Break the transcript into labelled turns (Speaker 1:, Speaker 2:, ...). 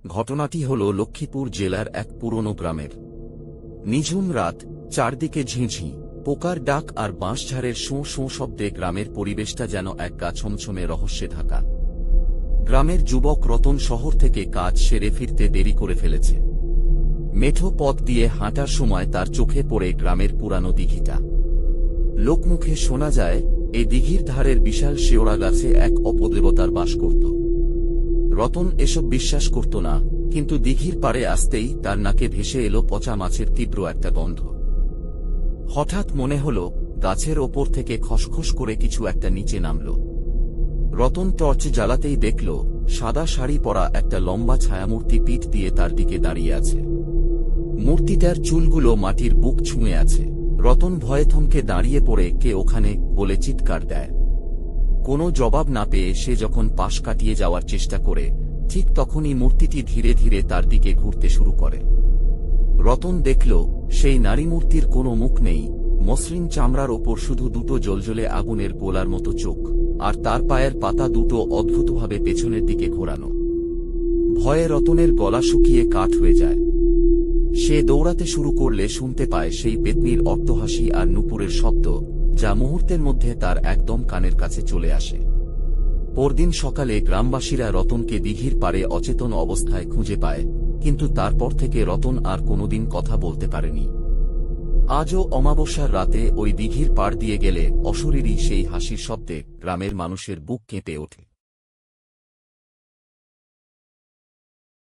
Speaker 1: ঘটনাটি হল লক্ষ্মীপুর জেলার এক পুরনো গ্রামের। নিঝুম রাত, চারদিকে ঝিঁঝি পোকার ডাক আর বাঁশঝাড়ের শোঁ শোঁ শব্দে গ্রামের পরিবেশটা যেন এক গা ছমছমে রহস্যে ঢাকা। গ্রামের যুবক রতন শহর থেকে কাজ সেরে ফিরতে দেরি করে ফেলেছে। মেঠো পথ দিয়ে হাঁটার সময় তার চোখে পড়ে গ্রামের পুরানো দিঘিটা। লোকমুখে শোনা যায়, এই দিঘির ধারের বিশাল শেওড়া গাছে এক অপদেবতার বাস করত। রতন এসব বিশ্বাস করত না, কিন্তু দিঘির পাড়ে আসতেই তার নাকে ভেসে এলো পচা মাছের তীব্র একটা গন্ধ। হঠাৎ মনে হল গাছের ওপর থেকে খসখস করে কিছু একটা নিচে নামল। রতন টর্চ জ্বালাতেই দেখল সাদা শাড়ি পরা একটা লম্বা ছায়ামূর্তি পিঠ দিয়ে তার দিকে দাঁড়িয়ে আছে। মূর্তিটার চুলগুলো মাটির বুক ছুঁয়ে আছে। রতন ভয়ে থমকে দাঁড়িয়ে পড়ে কে ওখানে বলে চিৎকার দেয়। কোনো জবাব না পেয়ে সে যখন পাশ কাটিয়ে যাওয়ার চেষ্টা করে, ঠিক তখনই মূর্তিটি ধীরে ধীরে তার দিকে ঘুরতে শুরু করে। রতন দেখল সেই নারী মূর্তির কোনো মুখ নেই, মসৃণ চামড়ার ওপর শুধু দুটো জ্বলজ্বলে আগুনের গোলার মতো চোখ, আর তার পায়ের পাতা দুটো অদ্ভুতভাবে পেছনের দিকে ঘোরানো। ভয়ে রতনের গলা শুকিয়ে কাঠ হয়ে যায়। সে দৌড়াতে শুরু করলে শুনতে পায় সেই পেতনির অট্টহাসি আর নুপুরের শব্দ, যা মুহূর্তের মধ্যে তার একদম কানের কাছে চলে আসে। পরদিন সকালে গ্রামবাসীরা রতনকে দিঘির পাড়ে অচেতন অবস্থায় খুঁজে পায়, কিন্তু তারপর থেকে রতন আর কোনোদিন কথা বলতে পারেনি। আজও অমাবস্যার রাতে ওই দিঘির পাড় দিয়ে গেলে অশরীরী সেই হাসির শব্দে গ্রামের মানুষের বুক কেঁপে ওঠে।